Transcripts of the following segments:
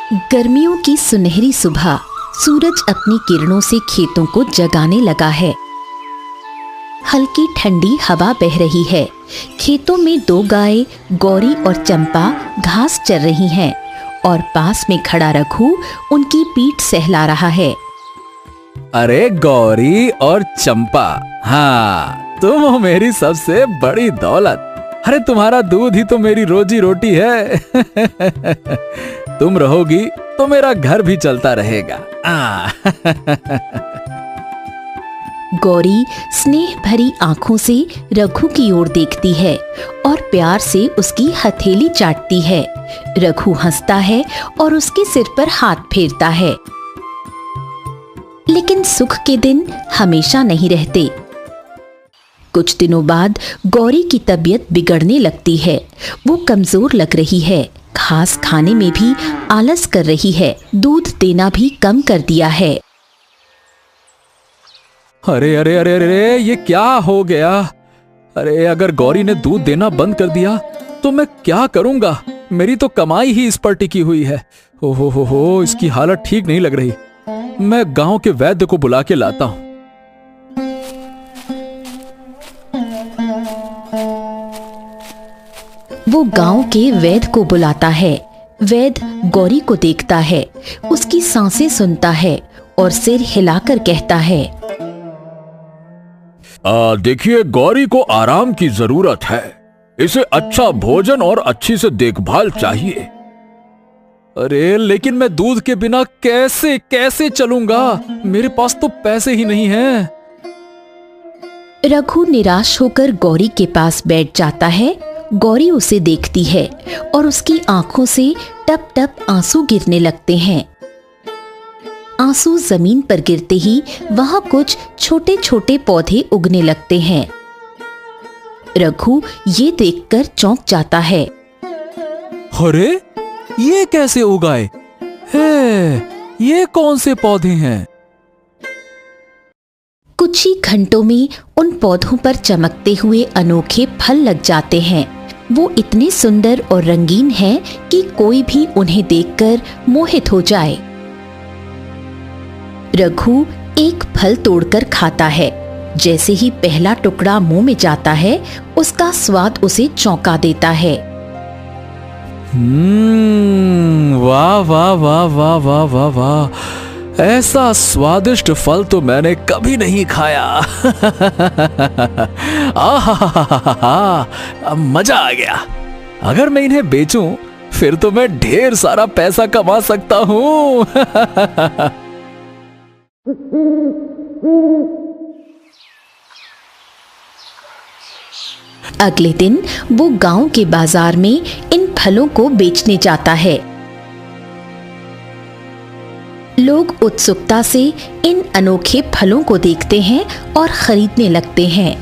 गर्मियों की सुनहरी सुबह, सूरज अपनी किरणों से खेतों को जगाने लगा है। हल्की ठंडी हवा बह रही है। खेतों में दो गाय गौरी और चंपा घास चर रही हैं और पास में खड़ा रघु उनकी पीठ सहला रहा है। अरे गौरी और चंपा, हाँ तुम हो मेरी सबसे बड़ी दौलत। अरे तुम्हारा दूध ही तो मेरी रोजी रोटी है। तुम रहोगी तो मेरा घर भी चलता रहेगा। गौरी स्नेह भरी आंखों से रघु की ओर देखती है और प्यार से उसकी हथेली चाटती है। रघु हंसता है और उसके सिर पर हाथ फेरता है। लेकिन सुख के दिन हमेशा नहीं रहते। कुछ दिनों बाद गौरी की तबीयत बिगड़ने लगती है। वो कमजोर लग रही है, घास खाने में भी आलस कर रही है, दूध देना भी कम कर दिया है। अरे अरे अरे अरे, ये क्या हो गया? अरे अगर गौरी ने दूध देना बंद कर दिया तो मैं क्या करूंगा? मेरी तो कमाई ही इस पर टिकी हुई है। हो, इसकी हालत ठीक नहीं लग रही। मैं गांव के वैद्य को बुला के लाता हूं। वो गांव के वैद्य को बुलाता है। वैद्य गौरी को देखता है, उसकी सांसें सुनता है और सिर हिलाकर कहता है, देखिए, गौरी को आराम की जरूरत है। इसे अच्छा भोजन और अच्छी से देखभाल चाहिए। अरे लेकिन मैं दूध के बिना कैसे कैसे चलूंगा? मेरे पास तो पैसे ही नहीं हैं। रघु निराश होकर गौरी के पास बैठ जाता है। गौरी उसे देखती है और उसकी आंखों से टप टप आंसू गिरने लगते हैं। आंसू जमीन पर गिरते ही वहां कुछ छोटे छोटे पौधे उगने लगते हैं। रघु ये देखकर चौंक जाता है। अरे ये कैसे उगाए? ये कौन से पौधे हैं? कुछ ही घंटों में उन पौधों पर चमकते हुए अनोखे फल लग जाते हैं। वो इतने सुंदर और रंगीन हैं कि कोई भी उन्हें देखकर मोहित हो जाए। रघु एक फल तोड़कर खाता है। जैसे ही पहला टुकड़ा मुंह में जाता है, उसका स्वाद उसे चौंका देता है। वाह वाह वाह वाह वाह वाह वाह, ऐसा स्वादिष्ट फल तो मैंने कभी नहीं खाया। मजा आ गया। अगर मैं इन्हें बेचूं फिर तो मैं ढेर सारा पैसा कमा सकता हूं। अगले दिन वो गांव के बाजार में इन फलों को बेचने जाता है। लोग उत्सुकता से इन अनोखे फलों को देखते हैं और खरीदने लगते हैं।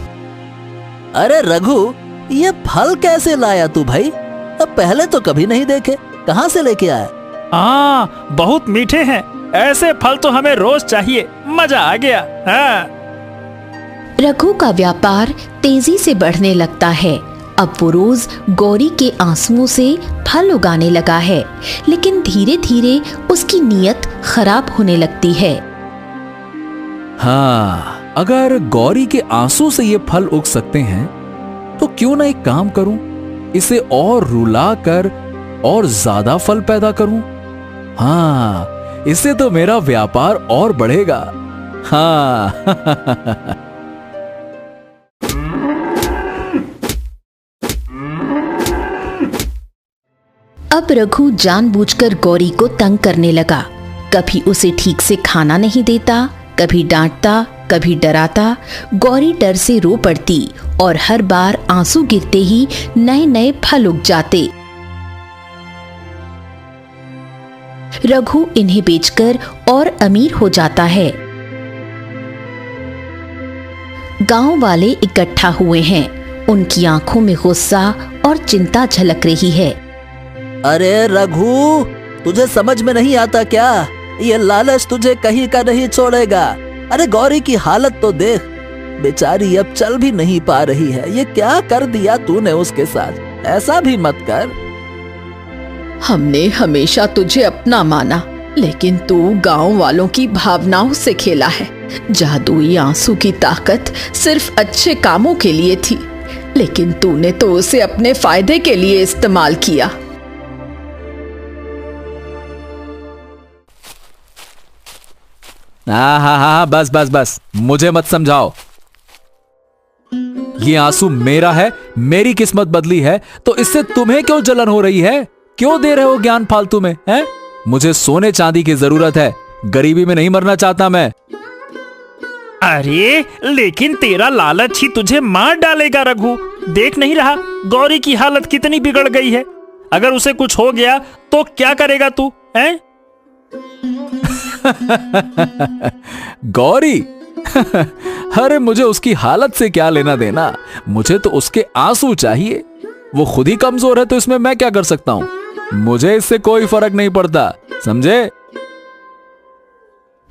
अरे रघु, ये फल कैसे लाया तू भाई? अब पहले तो कभी नहीं देखे। कहाँ से लेके आया? हाँ, बहुत मीठे हैं। ऐसे फल तो हमें रोज चाहिए। मजा आ गया। हाँ। रघु का व्यापार तेजी से बढ़ने लगता है। अब वो रोज गौरी के आंसुओं से फल उगाने लगा है, लेकिन धीरे धीरे उसकी नीयत खराब होने लगती है। हाँ, अगर गौरी के आंसू से ये फल उग सकते हैं तो क्यों ना एक काम करूं, इसे और रुला कर और ज्यादा फल पैदा करूं। हाँ, इससे तो मेरा व्यापार और बढ़ेगा। हाँ। अब रघु जानबूझकर गौरी को तंग करने लगा। कभी उसे ठीक से खाना नहीं देता, कभी डांटता, कभी डराता। गौरी डर से रो पड़ती और हर बार आंसू गिरते ही नए नए फल उग जाते। रघु इन्हें बेचकर और अमीर हो जाता है। गांव वाले इकट्ठा हुए हैं। उनकी आंखों में गुस्सा और चिंता झलक रही है। अरे रघु, तुझे समझ में नहीं आता क्या? ये लालच तुझे कहीं का नहीं छोड़ेगा। अरे गौरी की हालत तो देख, बेचारी अब चल भी नहीं पा रही है। ये क्या कर दिया तूने उसके साथ? ऐसा भी मत कर। हमने हमेशा तुझे अपना माना, लेकिन तू गांव वालों की भावनाओं से खेला है। जादुई आंसू की ताकत सिर्फ अच्छे कामों के लिए थी, लेकिन तूने तो उसे अपने फायदे के लिए इस्तेमाल किया। हाँ, बस बस बस, मुझे मत समझाओ। ये आंसू मेरा है, मेरी किस्मत बदली है, तो इससे तुम्हें क्यों जलन हो रही है? क्यों दे रहे हो ज्ञान फालतू में, हैं? मुझे सोने चांदी की जरूरत है, गरीबी में नहीं मरना चाहता मैं। अरे लेकिन तेरा लालच ही तुझे मार डालेगा रघु। देख नहीं रहा गौरी की हालत कितनी बिगड़ गई है। अगर उसे कुछ हो गया तो क्या करेगा तू, हैं? गौरी? अरे मुझे उसकी हालत से क्या लेना देना, मुझे तो उसके आंसू चाहिए। वो खुद ही कमजोर है तो इसमें मैं क्या कर सकता हूं? मुझे इससे कोई फर्क नहीं पड़ता, समझे?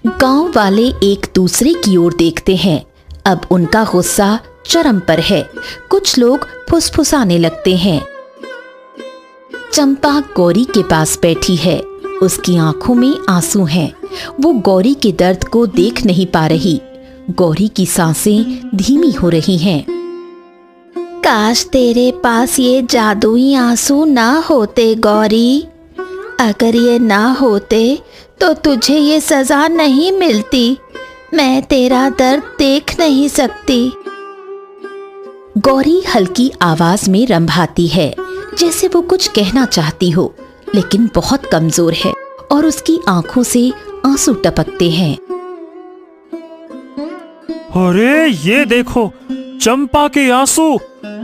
गांव वाले एक दूसरे की ओर देखते हैं। अब उनका गुस्सा चरम पर है। कुछ लोग फुसफुसाने लगते हैं। चंपा गौरी के पास बैठी है। उसकी आंखों में आंसू हैं। वो गौरी के दर्द को देख नहीं पा रही। गौरी की सांसें धीमी हो रही हैं। काश तेरे पास ये जादुई आंसू ना होते गौरी। अगर ये ना होते तो तुझे ये सजा नहीं मिलती। मैं तेरा दर्द देख नहीं सकती। गौरी हल्की आवाज में रंभाती है, जैसे वो कुछ कहना चाहती हो, लेकिन बहुत कमजोर है और उसकी आंखों से आंसू टपकते हैं। अरे ये देखो, चंपा के आंसू।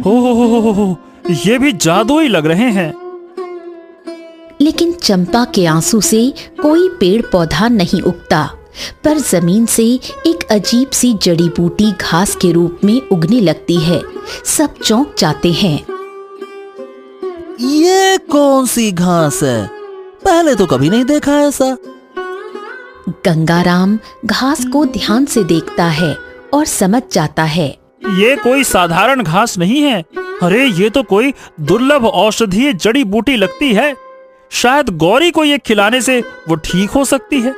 हो, ये भी जादुई लग रहे हैं। लेकिन चंपा के आंसू से कोई पेड़ पौधा नहीं उगता, पर जमीन से एक अजीब सी जड़ी बूटी घास के रूप में उगने लगती है। सब चौंक जाते हैं। ये कौन सी घास है? पहले तो कभी नहीं देखा ऐसा। गंगाराम घास को ध्यान से देखता है और समझ जाता है। ये कोई साधारण घास नहीं है। अरे ये तो कोई दुर्लभ औषधीय जड़ी बूटी लगती है। शायद गौरी को ये खिलाने से वो ठीक हो सकती है।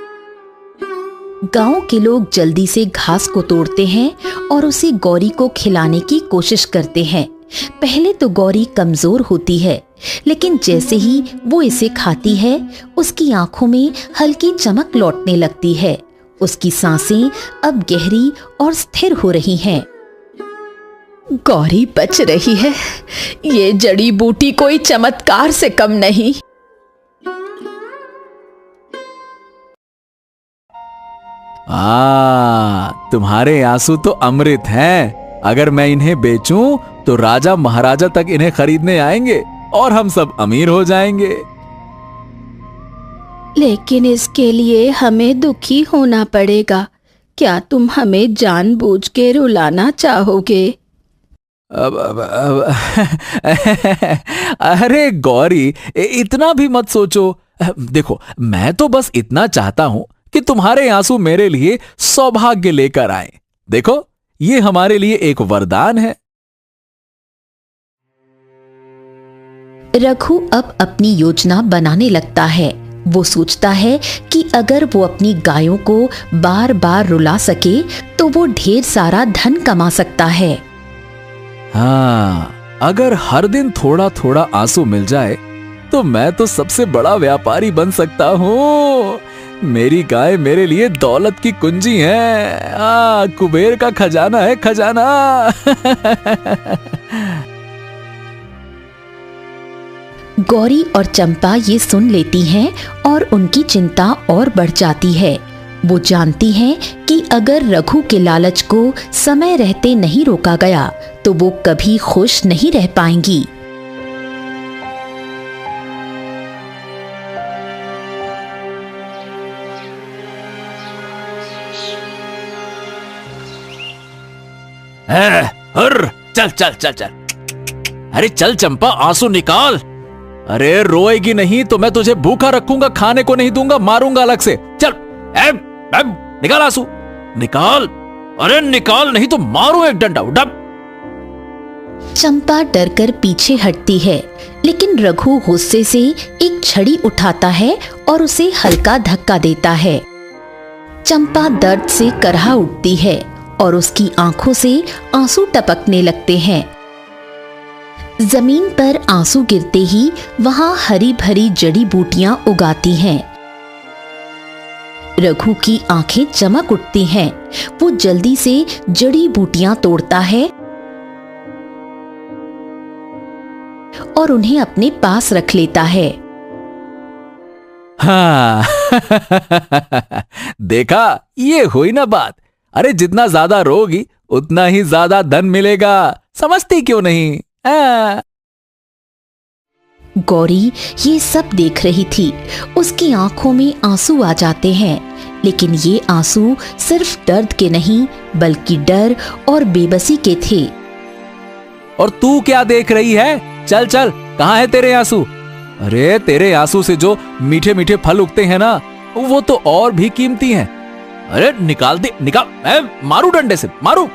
गांव के लोग जल्दी से घास को तोड़ते हैं और उसे गौरी को खिलाने की कोशिश करते हैं। पहले तो गौरी कमजोर होती है, लेकिन जैसे ही वो इसे खाती है, उसकी आंखों में हल्की चमक लौटने लगती है। उसकी सांसें अब गहरी और स्थिर हो रही हैं। गौरी बच रही है। ये जड़ी बूटी कोई चमत्कार से कम नहीं। तुम्हारे आंसू तो अमृत हैं। अगर मैं इन्हें बेचूं तो राजा महाराजा तक इन्हें खरीदने आएंगे और हम सब अमीर हो जाएंगे। लेकिन इसके लिए हमें दुखी होना पड़ेगा। क्या तुम हमें जानबूझ के रुलाना चाहोगे? अब अरे गौरी, इतना भी मत सोचो। देखो, मैं तो बस इतना चाहता हूं कि तुम्हारे आंसू मेरे लिए सौभाग्य लेकर आए। देखो, ये हमारे लिए एक वरदान है। रघु अब अपनी योजना बनाने लगता है। वो सोचता है कि अगर वो अपनी गायों को बार बार रुला सके तो वो ढेर सारा धन कमा सकता है। हाँ, अगर हर दिन थोड़ा थोड़ा आंसू मिल जाए तो मैं तो सबसे बड़ा व्यापारी बन सकता हूँ। मेरी गाय मेरे लिए दौलत की कुंजी है। कुबेर का खजाना है, खजाना। गौरी और चंपा ये सुन लेती हैं और उनकी चिंता और बढ़ जाती है। वो जानती हैं कि अगर रघु के लालच को समय रहते नहीं रोका गया तो वो कभी खुश नहीं रह पाएंगी। चल चल चल चल। अरे चल चंपा, आंसू निकाल। अरे रोएगी नहीं तो मैं तुझे भूखा रखूंगा, खाने को नहीं दूंगा, मारूंगा अलग से। चल निकाल आंसू, निकाल। अरे निकाल, नहीं तो मारू एक डंडा। डब। चंपा डरकर पीछे हटती है, लेकिन रघु गुस्से से एक छड़ी उठाता है और उसे हल्का धक्का देता है। चंपा दर्द से करहा उठती है और उसकी आंखों से आंसू टपकने लगते हैं। जमीन पर आंसू गिरते ही वहां हरी भरी जड़ी बूटियां उगाती हैं। रघु की आंखें चमक उठती हैं। वो जल्दी से जड़ी बूटियां तोड़ता है और उन्हें अपने पास रख लेता है। हाँ देखा, ये हुई ना बात। अरे जितना ज्यादा रोगी उतना ही ज्यादा धन मिलेगा, समझती क्यों नहीं? हाँ। गौरी ये सब देख रही थी। उसकी आंखों में आंसू आ जाते हैं, लेकिन ये आंसू सिर्फ दर्द के नहीं बल्कि डर और बेबसी के थे। और तू क्या देख रही है? चल चल, कहाँ है तेरे आंसू? अरे तेरे आंसू से जो मीठे मीठे फल उगते हैं ना, वो तो और भी कीमती हैं। अरे निकाल दे, निकाल। मैं मारू डंडे से, मारू।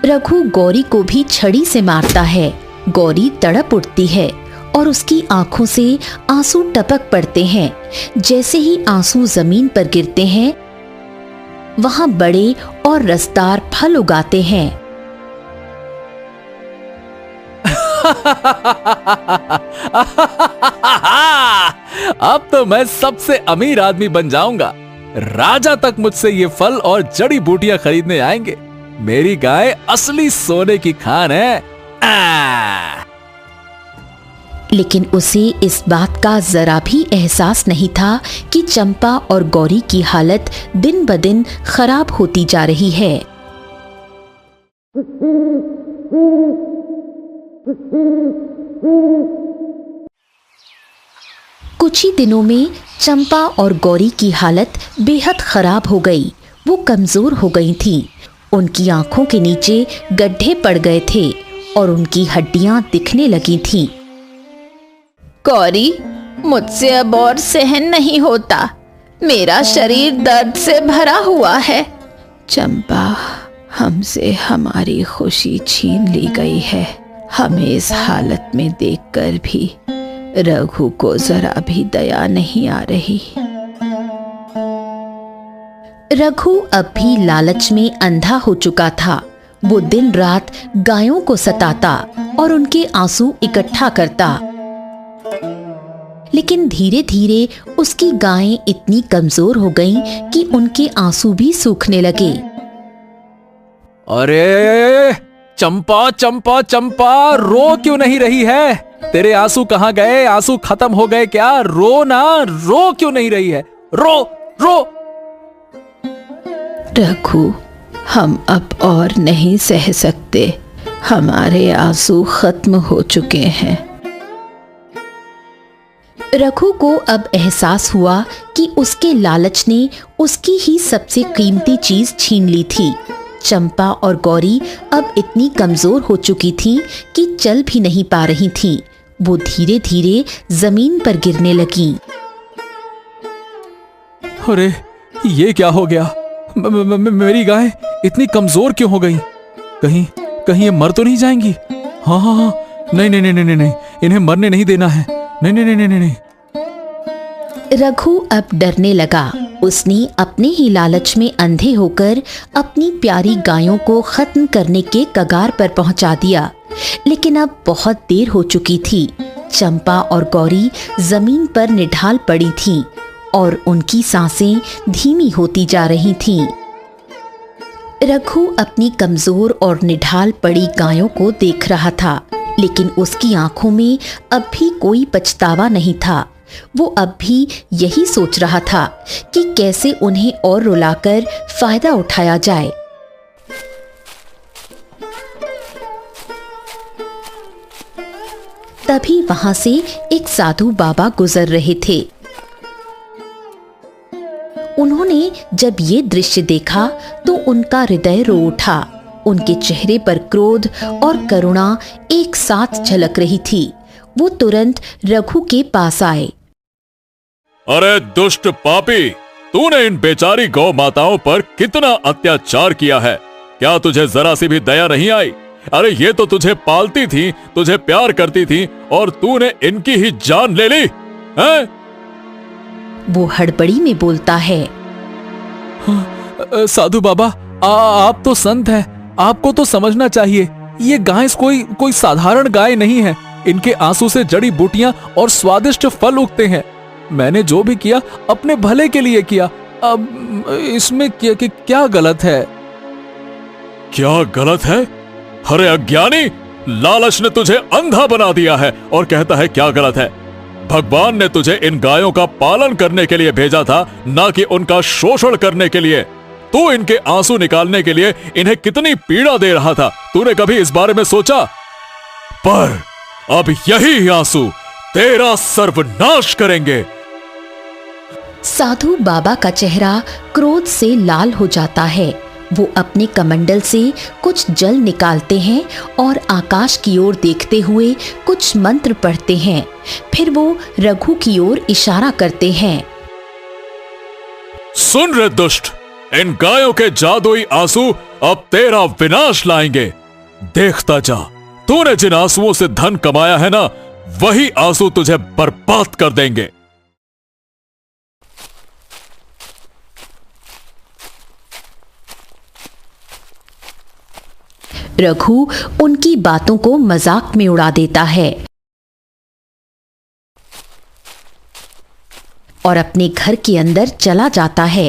रघु गौरी को भी छड़ी से मारता है। गौरी तड़प उठती है और उसकी आंखों से आंसू टपक पड़ते हैं। जैसे ही आंसू जमीन पर गिरते हैं, वहां बड़े और रसदार फल उगाते हैं। अब तो मैं सबसे अमीर आदमी बन जाऊंगा। राजा तक मुझसे ये फल और जड़ी बूटियां खरीदने आएंगे। मेरी गाय असली सोने की खान है। लेकिन उसे इस बात का जरा भी एहसास नहीं था कि चंपा और गौरी की हालत दिन ब दिन खराब होती जा रही है। कुछ ही दिनों में चंपा और गौरी की हालत बेहद खराब हो गई। वो कमजोर हो गई थीं। उनकी आंखों के नीचे गड्ढे पड़ गए थे और उनकी हड्डियां दिखने लगी थीं। गौरी, मुझसे अब और सहन नहीं होता। मेरा शरीर दर्द से भरा हुआ है। चंपा, हमसे हमारी खुशी छीन ली गई है। हमें इस हालत में देखकर भी रघु को जरा भी दया नहीं आ रही। रघु अब भी लालच में अंधा हो चुका था। वो दिन रात गायों को सताता और उनके आंसू इकट्ठा करता, लेकिन धीरे धीरे उसकी गायें इतनी कमजोर हो गईं कि उनके आंसू भी सूखने लगे। अरे चंपा चंपा चंपा, रो क्यों नहीं रही है? तेरे आंसू कहाँ गए? आंसू खत्म हो गए क्या? रो ना, रो क्यों नहीं रही है? रो रो। रघु, हम अब और नहीं सह सकते। हमारे आंसू खत्म हो चुके हैं। रघु को अब एहसास हुआ कि उसके लालच ने उसकी ही सबसे कीमती चीज छीन ली थी। चंपा और गौरी अब इतनी कमजोर हो चुकी थीं कि चल भी नहीं पा रही थीं। वो धीरे धीरे जमीन पर गिरने लगीं। अरे ये क्या हो गया? मेरी गाय इतनी कमजोर क्यों हो गई? कहीं कहीं ये मर तो नहीं जाएंगी? हाँ हाँ हाँ, नहीं नहीं नहीं नहीं नहीं, इन्हें मरने नहीं देना है। नहीं नहीं नहीं नहीं नहीं। रघु अब डरने लगा। उसने अपने ही लालच में अंधे होकर अपनी प्यारी गायों को खत्म करने के कगार पर पहुंचा दिया, लेकिन अब बहुत देर हो चुकी थी। चंपा और गौरी जमीन पर निढाल पड़ी थीं और उनकी सांसें धीमी होती जा रही थीं। रघु अपनी कमजोर और निढाल पड़ी गायों को देख रहा था, लेकिन उसकी आंखों में अब भी कोई पछतावा नहीं था। वो अब भी यही सोच रहा था कि कैसे उन्हें और रुलाकर फायदा उठाया जाए। तभी वहां से एक साधु बाबा गुजर रहे थे। उन्होंने जब ये दृश्य देखा तो उनका हृदय रो उठा। उनके चेहरे पर क्रोध और करुणा एक साथ झलक रही थी। वो तुरंत रघु के पास आए। अरे दुष्ट पापी, तूने इन बेचारी गौ माताओं पर कितना अत्याचार किया है। क्या तुझे जरा सी भी दया नहीं आई? अरे ये तो तुझे पालती थी, तुझे प्यार करती थी, और तूने इनकी ही जान ले ली हैं? वो हड़बड़ी में बोलता है। साधु बाबा, आप तो संत हैं, आपको तो समझना चाहिए, ये गाय कोई साधारण गाय नहीं है। इनके आंसू से जड़ी बूटियां और स्वादिष्ट फल उगते हैं। मैंने जो भी किया अपने भले के लिए किया। अब इसमें क्या गलत है? क्या गलत है? अरे अज्ञानी, लालच ने तुझे अंधा बना दिया है और कहता है क्या गलत है। भगवान ने तुझे इन गायों का पालन करने के लिए भेजा था, ना कि उनका शोषण करने के लिए। तू इनके आंसू निकालने के लिए इन्हें कितनी पीड़ा दे रहा था, तूने कभी इस बारे में सोचा? पर अब यही आंसू तेरा सर्वनाश करेंगे। साधु बाबा का चेहरा क्रोध से लाल हो जाता है। वो अपने कमंडल से कुछ जल निकालते हैं और आकाश की ओर देखते हुए कुछ मंत्र पढ़ते हैं। फिर वो रघु की ओर इशारा करते हैं। सुन रे दुष्ट, इन गायों के जादुई आंसू अब तेरा विनाश लाएंगे। देखता जा, तूने जिन आंसुओं से धन कमाया है ना, वही आंसू तुझे बर्बाद कर देंगे। रघु उनकी बातों को मजाक में उड़ा देता है और अपने घर के अंदर चला जाता है।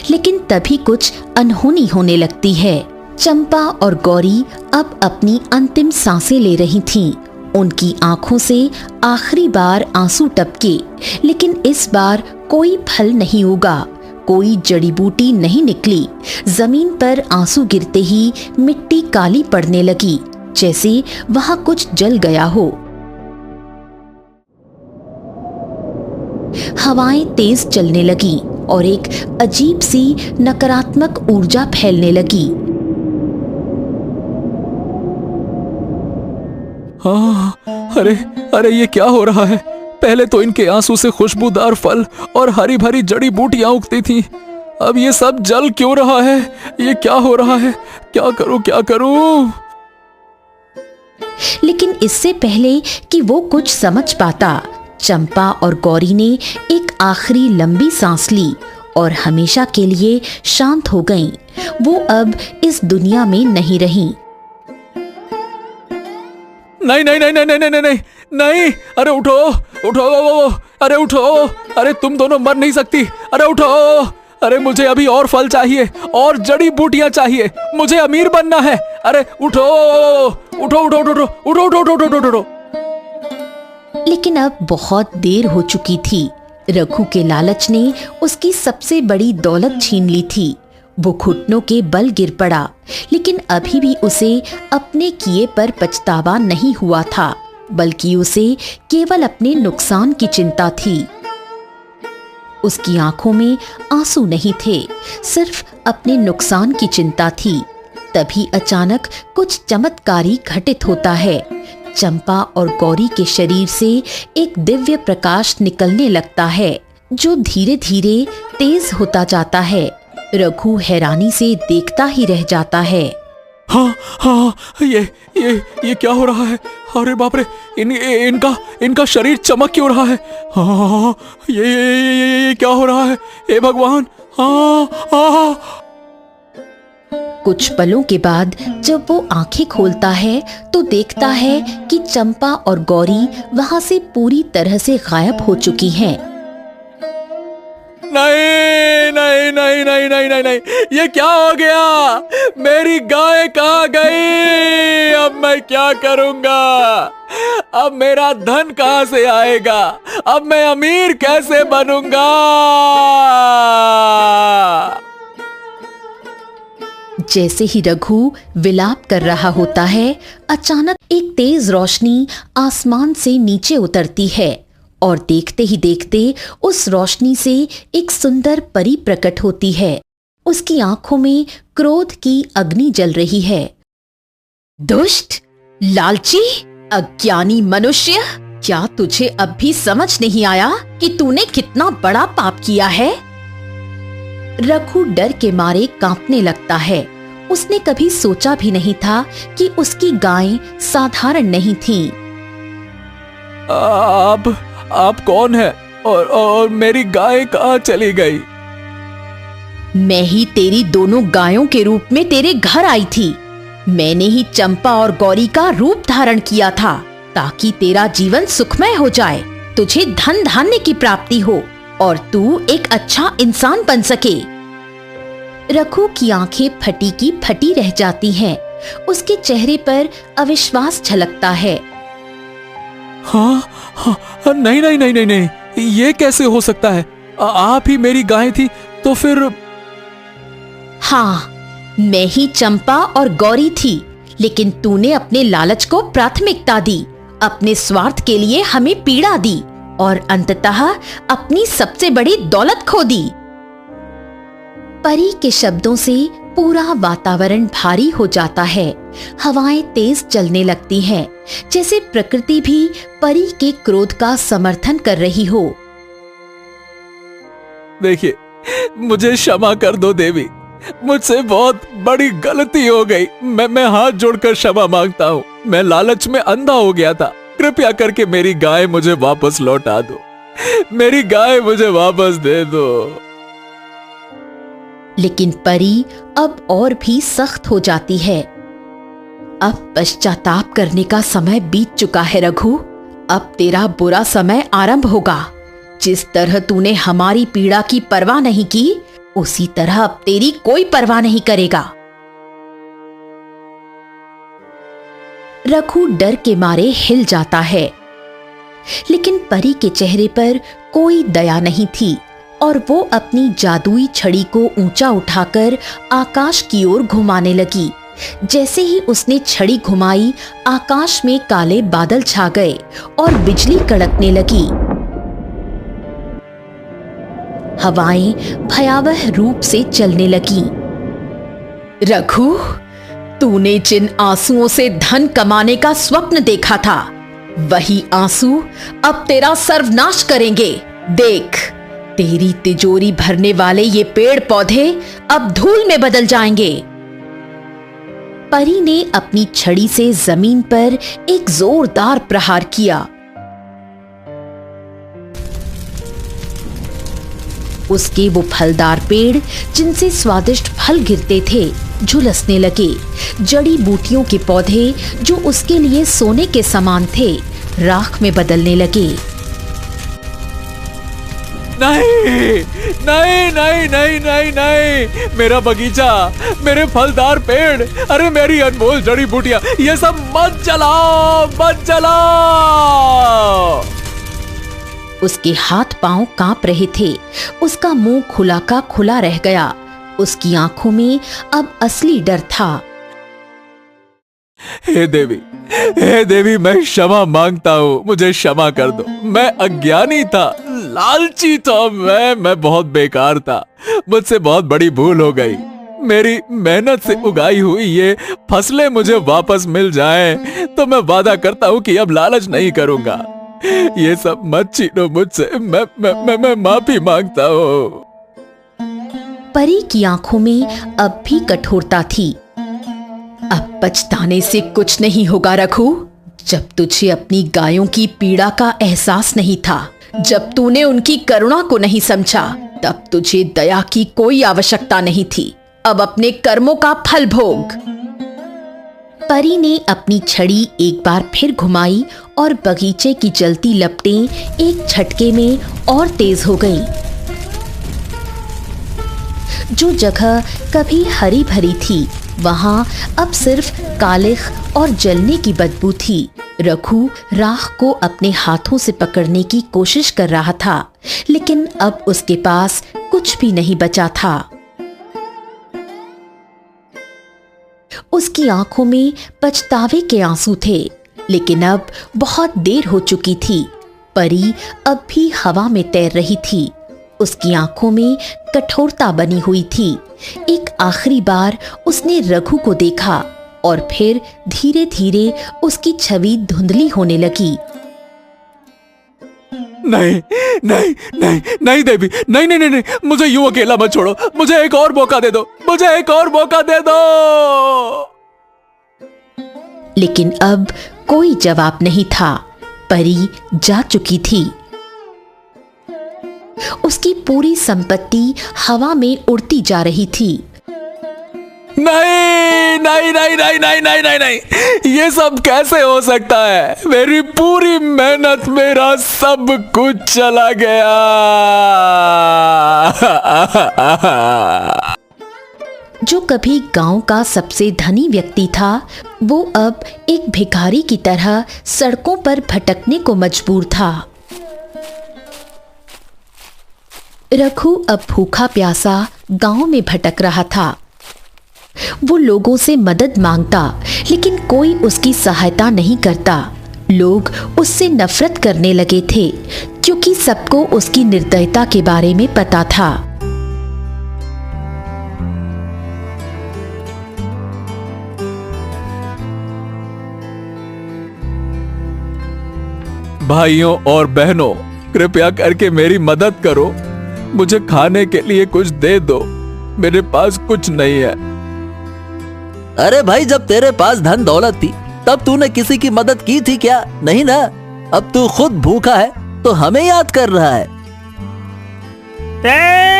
लेकिन तभी कुछ अनहोनी होने लगती है। चंपा और गौरी अब अपनी अंतिम सांसें ले रही थीं। उनकी आंखों से आखिरी बार आंसू टपके, लेकिन इस बार कोई फल नहीं उगा, कोई जड़ी बूटी नहीं निकली। जमीन पर आंसू गिरते ही मिट्टी काली पड़ने लगी, जैसे वहां कुछ जल गया हो। हवाएं तेज चलने लगी और एक अजीब सी नकारात्मक ऊर्जा फैलने लगी। अरे ये क्या हो रहा है? पहले तो इनके आंसू से खुशबूदार फल और हरी भरी जड़ी बूटियां उगती थीं। अब ये सब जल क्यों रहा है? ये क्या हो रहा है? क्या करूं? लेकिन इससे पहले कि वो कुछ समझ पाता, चंपा और गौरी ने एक आखिरी लंबी सांस ली और हमेशा के लिए शांत हो गईं। वो अब इस दुनिया में नहीं रहीं। नहीं, अरे उठो, अरे उठो, अरे तुम दोनों मर नहीं सकती, अरे उठो, अरे मुझे अभी और फल चाहिए और जड़ी बूटियां चाहिए, मुझे अमीर बनना है, अरे उठो। लेकिन अब बहुत देर हो चुकी थी। रघु के लालच ने उसकी सबसे बड़ी दौलत छीन ली थी। वो घुटनों के बल गिर पड़ा, लेकिन अभी भी उसे अपने किए पर पछतावा नहीं हुआ था, बल्कि उसे केवल अपने नुकसान की चिंता थी। उसकी आंखों में आंसू नहीं थे, सिर्फ अपने नुकसान की चिंता थी। तभी अचानक कुछ चमत्कारी घटित होता है। चंपा और गौरी के शरीर से एक दिव्य प्रकाश निकलने लगता है, जो धीरे धीरे तेज होता जाता है। रघु हैरानी से देखता ही रह जाता है। हाँ, ये क्या हो रहा है? अरे बाप रे, इनका शरीर चमक क्यों रहा है? हाँ, ये क्या हो रहा है? हे भगवान! हाँ। कुछ पलों के बाद जब वो आंखें खोलता है तो देखता है कि चंपा और गौरी वहां से पूरी तरह से गायब हो चुकी हैं। नहीं, ये क्या हो गया? मेरी गाय कहाँ गई? अब मैं क्या करूंगा? अब मेरा धन कहाँ से आएगा? अब मैं अमीर कैसे बनूंगा? जैसे ही रघु विलाप कर रहा होता है, अचानक एक तेज रोशनी आसमान से नीचे उतरती है और देखते ही देखते उस रोशनी से एक सुंदर परी प्रकट होती है। उसकी आंखों में क्रोध की अग्नि जल रही है। दुष्ट, लालची, अज्ञानी मनुष्य, क्या तुझे अब भी समझ नहीं आया कि तूने कितना बड़ा पाप किया है? रघु डर के मारे कांपने लगता है उसने कभी सोचा भी नहीं था कि उसकी गायें साधारण नहीं थीं। आप कौन है और मेरी गाय कहाँ चली गई? मैं ही तेरी दोनों गायों के रूप में तेरे घर आई थी। मैंने ही चंपा और गौरी का रूप धारण किया था ताकि तेरा जीवन सुखमय हो जाए, तुझे धन धान्य की प्राप्ति हो और तू एक अच्छा इंसान बन सके। रघु की आंखें फटी की फटी रह जाती हैं। उसके चेहरे पर अविश्वास झलकता है। हाँ, नहीं नहीं नहीं नहीं नहीं, ये कैसे हो सकता है? आप ही मेरी गाय थी तो फिर? हाँ, मैं ही चंपा और गौरी थी, लेकिन तूने अपने लालच को प्राथमिकता दी, अपने स्वार्थ के लिए हमें पीड़ा दी और अंततः अपनी सबसे बड़ी दौलत खो दी। परी के शब्दों से पूरा वातावरण भारी हो जाता है। हवाएं तेज चलने लगती हैं, जैसे प्रकृति भी परी के क्रोध का समर्थन कर रही हो। देखिए, मुझे क्षमा कर दो देवी, मुझसे बहुत बड़ी गलती हो गई। मैं हाथ जोड़कर क्षमा मांगता हूँ। मैं लालच में अंधा हो गया था। कृपया करके मेरी गाय मुझे वापस लौटा दो। मेरी गाय मुझे वापस दे दो। लेकिन परी अब और भी सख्त हो जाती है। अब पश्चाताप करने का समय बीत चुका है रघु। अब तेरा बुरा समय आरंभ होगा। जिस तरह तूने हमारी पीड़ा की परवाह नहीं की, उसी तरह अब तेरी कोई परवाह नहीं करेगा। रघु डर के मारे हिल जाता है, लेकिन परी के चेहरे पर कोई दया नहीं थी और वो अपनी जादुई छड़ी को ऊंचा उठाकर आकाश की ओर घुमाने लगी। जैसे ही उसने छड़ी घुमाई, आकाश में काले बादल छा गए और बिजली कड़कने लगी। हवाएं भयावह रूप से चलने लगीं। रघु, तूने जिन आंसुओं से धन कमाने का स्वप्न देखा था, वही आंसू अब तेरा सर्वनाश करेंगे। देख, तेरी तिजोरी भरने वाले ये पेड़ पौधे अब धूल में बदल जाएंगे। परी ने अपनी छड़ी से जमीन पर एक जोरदार प्रहार किया। उसके वो फलदार पेड़, जिनसे स्वादिष्ट फल गिरते थे, झुलसने लगे। जड़ी बूटियों के पौधे, जो उसके लिए सोने के समान थे, राख में बदलने लगे। नहीं नहीं नहीं नहीं नहीं नहीं, मेरा बगीचा, मेरे फलदार पेड़, अरे मेरी अनमोल जड़ी बूटियां, ये सब मत जलाओ, मत जलाओ। उसके हाथ पांव कांप रहे थे। उसका मुंह खुला का खुला रह गया। उसकी आंखों में अब असली डर था। हे देवी, मैं क्षमा मांगता हूँ, मुझे क्षमा कर दो। मैं अज्ञानी था, लालची था, मैं बहुत बेकार था। मुझसे बहुत बड़ी भूल हो गई। मेरी मेहनत से उगाई हुई ये फसलें मुझे वापस मिल जाएं, तो मैं वादा करता हूँ कि अब लालच नहीं करूंगा। ये सब मत छीनो मुझसे। मैं माफी मांगता हूँ। परी की आंखों में अब भी कठोरता थी। अब पछताने से कुछ नहीं होगा रघु। जब तुझे अपनी गायों की पीड़ा का एहसास नहीं था, जब तूने उनकी करुणा को नहीं समझा, तब तुझे दया की कोई आवश्यकता नहीं थी। अब अपने कर्मों का फल भोग। परी ने अपनी छड़ी एक बार फिर घुमाई और बगीचे की जलती लपटें एक झटके में और तेज हो गईं। जो जगह कभी हरी भरी थी, वहां अब सिर्फ कालिख और जलने की बदबू थी। रघु राख को अपने हाथों से पकड़ने की कोशिश कर रहा था, लेकिन अब उसके पास कुछ भी नहीं बचा था। उसकी आंखों में पछतावे के आंसू थे, लेकिन अब बहुत देर हो चुकी थी। परी अब भी हवा में तैर रही थी। उसकी आंखों में कठोरता बनी हुई थी। एक आखिरी बार उसने रघु को देखा और फिर धीरे धीरे उसकी छवि धुंधली होने लगी। नहीं नहीं नहीं नहीं देवी, नहीं नहीं नहीं नहीं, मुझे यूं अकेला मत छोड़ो, मुझे एक और मौका दे दो, मुझे एक और मौका दे दो। लेकिन अब कोई जवाब नहीं था। परी जा चुकी थी। उसकी पूरी संपत्ति हवा में उड़ती जा रही थी। नहीं नहीं नहीं नहीं नहीं नहीं नहीं नहीं, ये सब कैसे हो सकता है? मेरी पूरी मेहनत, मेरा सब कुछ चला गया। जो कभी गांव का सबसे धनी व्यक्ति था, वो अब एक भिखारी की तरह सड़कों पर भटकने को मजबूर था। रघु अब भूखा प्यासा गांव में भटक रहा था। वो लोगों से मदद मांगता, लेकिन कोई उसकी सहायता नहीं करता। लोग उससे नफरत करने लगे थे, क्योंकि सबको उसकी निर्दयता के बारे में पता था। भाइयों और बहनों, कृपया करके मेरी मदद करो, मुझे खाने के लिए कुछ दे दो, मेरे पास कुछ नहीं है। अरे भाई, जब तेरे पास धन दौलत थी तब तूने किसी की मदद की थी क्या? नहीं ना। अब तू खुद भूखा है तो हमें याद कर रहा है।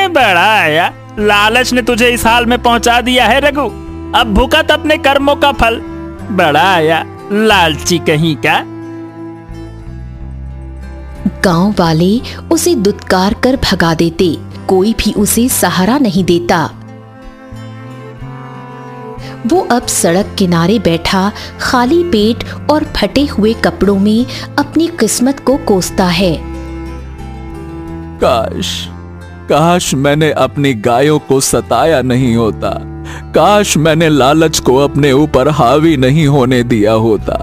बड़ा आया, लालच ने तुझे इस हाल में पहुंचा दिया है रघु। अब भुगत अपने कर्मों का फल। बड़ा आया, लालची कहीं का। गांव वाले उसे दुत्कार कर भगा देते, कोई भी उसे सहारा नहीं देता। वो अब सड़क किनारे बैठा खाली पेट और फटे हुए कपड़ों में अपनी किस्मत को कोसता है। काश मैंने अपनी गायों को सताया नहीं होता, काश मैंने लालच को अपने ऊपर हावी नहीं होने दिया होता।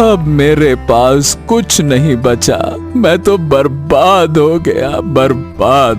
अब मेरे पास कुछ नहीं बचा, मैं तो बर्बाद हो गया, बर्बाद।